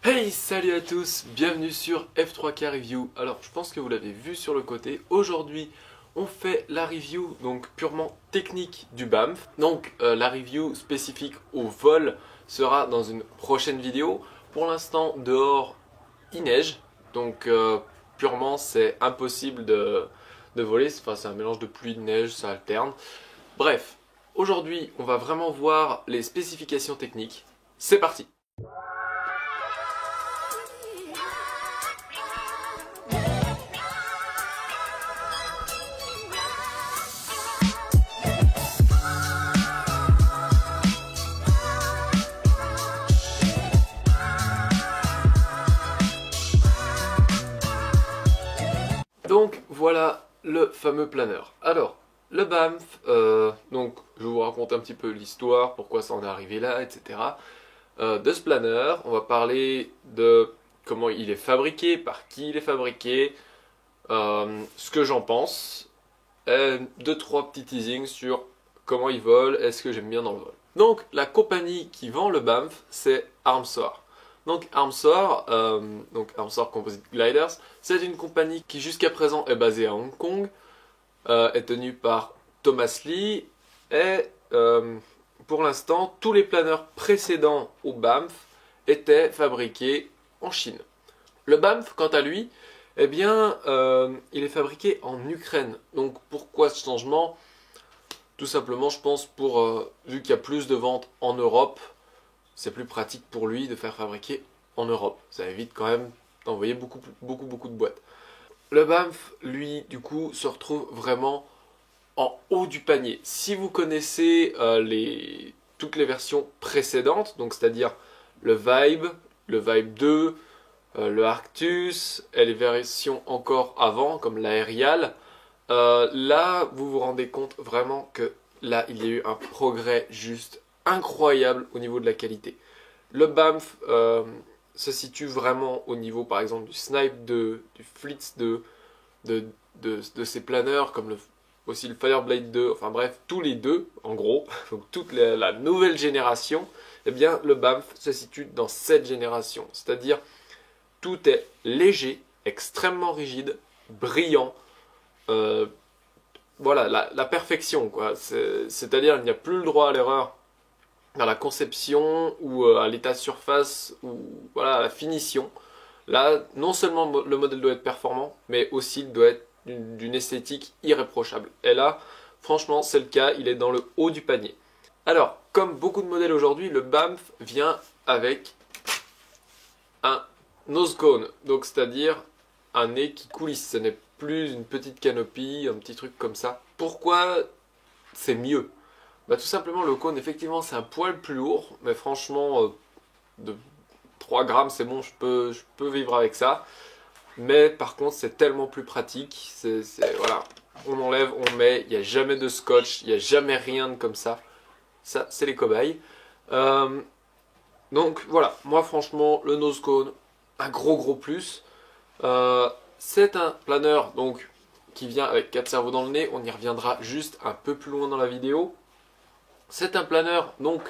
Hey, salut à tous, bienvenue sur F3K Review. Alors, je pense que vous l'avez vu sur le côté. Aujourd'hui, on fait la review donc purement technique du Banff. Donc, la review spécifique au vol sera dans une prochaine vidéo. Pour l'instant, dehors, il neige. Donc, purement, c'est impossible de voler. Enfin, c'est un mélange de pluie et de neige, ça alterne. Bref, aujourd'hui, on va vraiment voir les spécifications techniques. C'est parti! Donc voilà le fameux planeur. Alors, le Banff, donc je vais vous raconter un petit peu l'histoire, pourquoi ça en est arrivé là, etc. De ce planeur, on va parler de comment il est fabriqué, par qui il est fabriqué, ce que j'en pense, et deux, trois petits teasings sur comment il vole, est-ce que j'aime bien dans le vol. Donc la compagnie qui vend le Banff, c'est Armsor. Donc Armsor Composite Gliders, c'est une compagnie qui jusqu'à présent est basée à Hong Kong, est tenue par Thomas Lee, et pour l'instant, tous les planeurs précédents au Banff étaient fabriqués en Chine. Le Banff, quant à lui, eh bien, il est fabriqué en Ukraine. Donc pourquoi ce changement? Tout simplement, je pense, vu qu'il y a plus de ventes en Europe, c'est plus pratique pour lui de faire fabriquer en Europe. Ça évite quand même d'envoyer beaucoup de boîtes. Le Banff, lui, du coup, se retrouve vraiment en haut du panier. Si vous connaissez toutes les versions précédentes, donc c'est-à-dire le Vibe 2, le Arctus, et les versions encore avant, comme l'Aerial, là, vous vous rendez compte vraiment que là, il y a eu un progrès juste incroyable au niveau de la qualité. Le Banff se situe vraiment au niveau, par exemple, du Snipe 2, du Flitz 2, de ces planeurs, comme aussi le Fireblade 2, enfin bref, tous les deux, en gros, donc toute la nouvelle génération, eh bien, le Banff se situe dans cette génération. C'est-à-dire, tout est léger, extrêmement rigide, brillant, voilà, la perfection, quoi. C'est-à-dire, il n'y a plus le droit à l'erreur dans la conception ou à l'état de surface ou voilà, à la finition. Là, non seulement le modèle doit être performant, mais aussi il doit être d'une esthétique irréprochable. Et là, franchement, c'est le cas, il est dans le haut du panier. Alors, comme beaucoup de modèles aujourd'hui, le Banff vient avec un nose cone, donc c'est-à-dire un nez qui coulisse. Ce n'est plus une petite canopie, un petit truc comme ça. Pourquoi c'est mieux? Bah, tout simplement, le cône, effectivement, c'est un poil plus lourd, mais franchement, de 3 grammes, c'est bon, je peux vivre avec ça. Mais par contre, c'est tellement plus pratique. Voilà, on enlève, on met, il n'y a jamais de scotch, il n'y a jamais rien de comme ça. Ça, c'est les cobayes. Donc voilà, moi franchement, le nose cone, un gros plus. C'est un planeur donc qui vient avec 4 cerveaux dans le nez. On y reviendra juste un peu plus loin dans la vidéo. C'est un planeur donc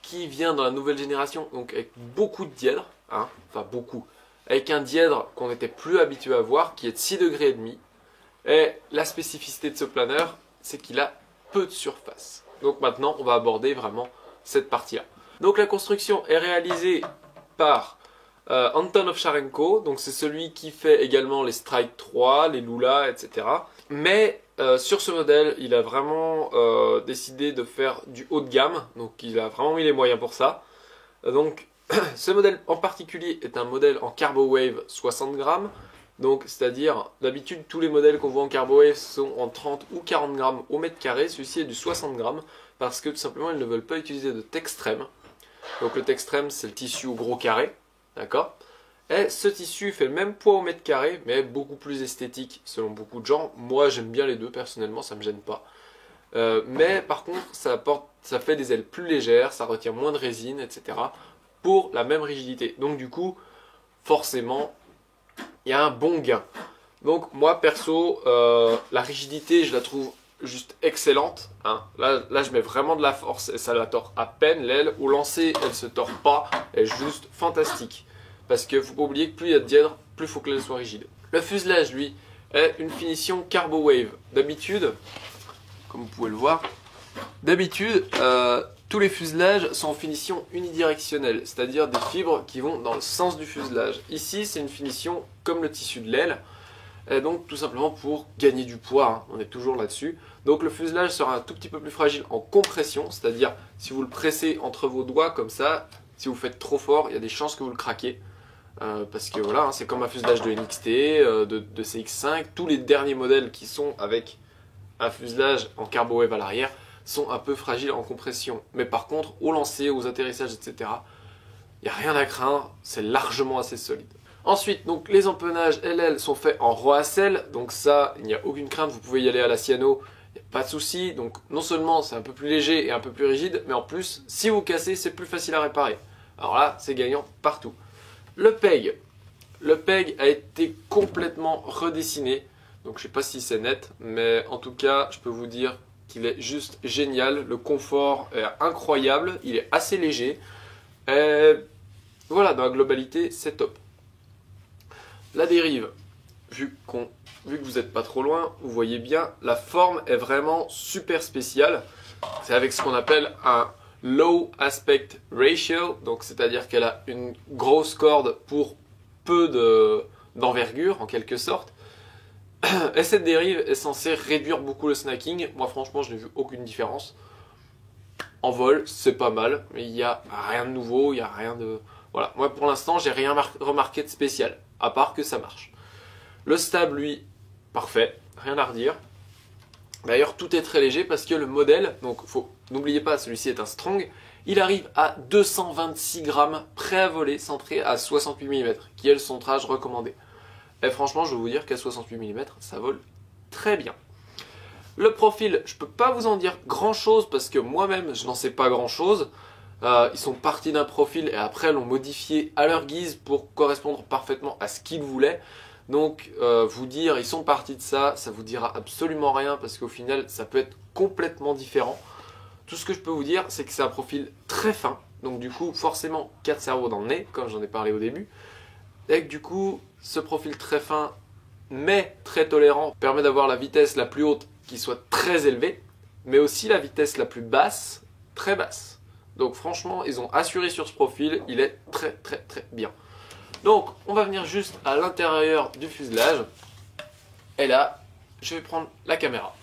qui vient dans la nouvelle génération, donc avec beaucoup de dièdre, hein, enfin beaucoup, avec un dièdre qu'on n'était plus habitué à voir, qui est de 6,5 degrés. Et la spécificité de ce planeur, c'est qu'il a peu de surface. Donc maintenant, on va aborder vraiment cette partie-là. Donc la construction est réalisée par Anton Ovcharenko, donc c'est celui qui fait également les Strike 3, les Lula, etc. Mais sur ce modèle, il a vraiment décidé de faire du haut de gamme, donc il a vraiment mis les moyens pour ça. Donc ce modèle en particulier est un modèle en Carbo Wave 60 grammes, donc c'est-à-dire d'habitude tous les modèles qu'on voit en Carbo Wave sont en 30 ou 40 grammes au mètre carré, celui-ci est du 60 grammes parce que tout simplement ils ne veulent pas utiliser de Textrem. Donc le Textrem c'est le tissu au gros carré, d'accord? Et ce tissu fait le même poids au mètre carré, mais beaucoup plus esthétique selon beaucoup de gens. Moi, j'aime bien les deux, personnellement, ça me gêne pas. Mais par contre, ça fait des ailes plus légères, ça retient moins de résine, etc. pour la même rigidité. Donc du coup, forcément, il y a un bon gain. Donc moi, perso, la rigidité, je la trouve juste excellente. Hein. Là, je mets vraiment de la force et ça la tord à peine. L'aile, au lancer, elle se tord pas, elle est juste fantastique. parce qu'il ne faut pas oublier que plus il y a de dièdre, plus il faut que l'aile soit rigide. Le fuselage, lui, est une finition Carbo Wave. D'habitude, comme vous pouvez le voir, tous les fuselages sont en finition unidirectionnelle, c'est-à-dire des fibres qui vont dans le sens du fuselage. Ici, c'est une finition comme le tissu de l'aile, et donc tout simplement pour gagner du poids, hein, on est toujours là-dessus. Donc le fuselage sera un tout petit peu plus fragile en compression, c'est-à-dire si vous le pressez entre vos doigts comme ça, si vous faites trop fort, il y a des chances que vous le craquez. Parce que voilà, hein, c'est comme un fuselage de NXT, de CX5, tous les derniers modèles qui sont avec un fuselage en Carbo Wave à l'arrière sont un peu fragiles en compression. Mais par contre, au lancer, aux atterrissages, etc., il n'y a rien à craindre, c'est largement assez solide. Ensuite, donc, les empennages LL sont faits en Roacel, donc ça, il n'y a aucune crainte, vous pouvez y aller à la Cyano, il n'y a pas de souci. Donc non seulement c'est un peu plus léger et un peu plus rigide, mais en plus, si vous cassez, c'est plus facile à réparer. Alors là, c'est gagnant partout. Le PEG a été complètement redessiné, donc je ne sais pas si c'est net, mais en tout cas, je peux vous dire qu'il est juste génial. Le confort est incroyable, il est assez léger, et voilà, dans la globalité, c'est top. La dérive, vu que vous n'êtes pas trop loin, vous voyez bien, la forme est vraiment super spéciale. C'est avec ce qu'on appelle un low aspect ratio, donc c'est-à-dire qu'elle a une grosse corde pour peu d'envergure en quelque sorte. Et cette dérive est censée réduire beaucoup le snacking. Moi franchement je n'ai vu aucune différence. En vol c'est pas mal, mais il n'y a rien de nouveau, il n'y a rien de... Voilà, moi pour l'instant j'ai rien remarqué de spécial, à part que ça marche. Le stab lui, parfait, rien à redire. D'ailleurs tout est très léger parce que le modèle, donc n'oubliez pas celui-ci est un strong, il arrive à 226 grammes prêt à voler, centré à 68 mm, qui est le centrage recommandé. Et franchement je vais vous dire qu'à 68 mm ça vole très bien. Le profil, je peux pas vous en dire grand chose parce que moi-même je n'en sais pas grand chose. Ils sont partis d'un profil et après l'ont modifié à leur guise pour correspondre parfaitement à ce qu'ils voulaient. Donc vous dire ils sont partis de ça, ça vous dira absolument rien parce qu'au final ça peut être complètement différent. Tout ce que je peux vous dire c'est que c'est un profil très fin, donc du coup forcément 4 cerveaux dans le nez comme j'en ai parlé au début. Et que du coup ce profil très fin mais très tolérant permet d'avoir la vitesse la plus haute qui soit très élevée, mais aussi la vitesse la plus basse, très basse. Donc franchement ils ont assuré sur ce profil, il est très très très bien. Donc on va venir juste à l'intérieur du fuselage. Et là, je vais prendre la caméra.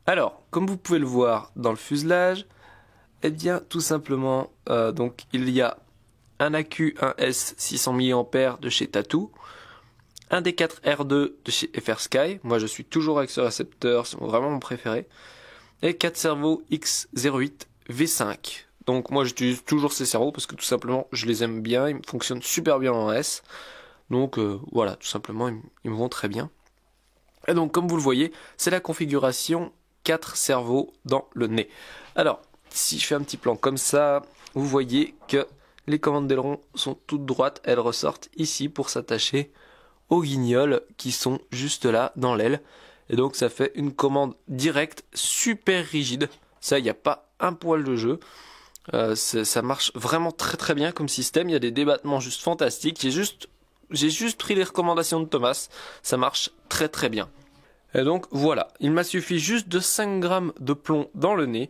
Alors, comme vous pouvez le voir dans le fuselage, eh bien tout simplement, donc il y a un AQ1S 600 mAh de chez Tattoo, un D4R2 de chez FR Sky, moi je suis toujours avec ce récepteur, c'est vraiment mon préféré, et 4 servos X08 V5. Donc moi j'utilise toujours ces servos parce que tout simplement je les aime bien, ils fonctionnent super bien en S. Donc voilà, tout simplement ils me vont très bien. Et donc comme vous le voyez, c'est la configuration 4 servos dans le nez. Alors, si je fais un petit plan comme ça, vous voyez que les commandes d'aileron sont toutes droites, elles ressortent ici pour s'attacher aux guignols qui sont juste là dans l'aile. Et donc ça fait une commande directe, super rigide. Ça, il n'y a pas un poil de jeu. Ça marche vraiment très très bien comme système. Il y a des débattements juste fantastiques. J'ai juste pris les recommandations de Thomas. Ça marche très très bien. Et donc voilà, il m'a suffi juste de 5 grammes de plomb dans le nez.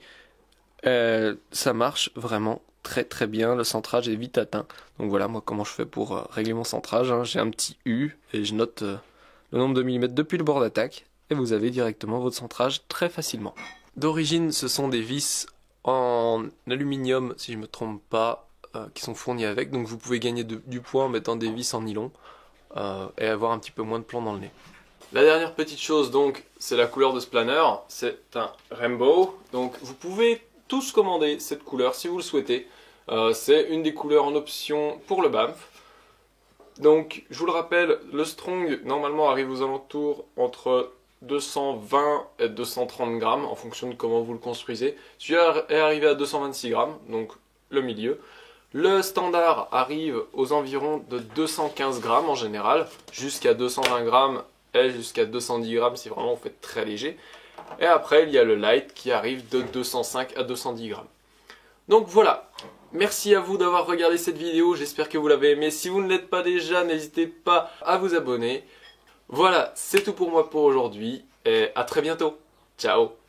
Ça marche vraiment très très bien. Le centrage est vite atteint. Donc voilà, moi comment je fais pour régler mon centrage, hein. J'ai un petit U et je note le nombre de millimètres depuis le bord d'attaque. Et vous avez directement votre centrage très facilement. D'origine, ce sont des vis en aluminium, si je ne me trompe pas, qui sont fournis avec. Donc vous pouvez gagner du poids en mettant des vis en nylon et avoir un petit peu moins de plomb dans le nez. La dernière petite chose donc, c'est la couleur de ce planeur. C'est un Rainbow. Donc vous pouvez tous commander cette couleur si vous le souhaitez. C'est une des couleurs en option pour le Banff. Donc je vous le rappelle, le Strong normalement arrive aux alentours entre 220 et 230 grammes en fonction de comment vous le construisez. Celui-là est arrivé à 226 grammes, donc le milieu. Le standard arrive aux environs de 215 grammes en général, jusqu'à 220 grammes et jusqu'à 210 grammes si vraiment vous faites très léger. Et après il y a le light qui arrive de 205 à 210 grammes. Donc voilà, Merci à vous d'avoir regardé cette vidéo, j'espère que vous l'avez aimé. Si vous ne l'êtes pas déjà, n'hésitez pas à vous abonner. Voilà, c'est tout pour moi pour aujourd'hui et à très bientôt. Ciao.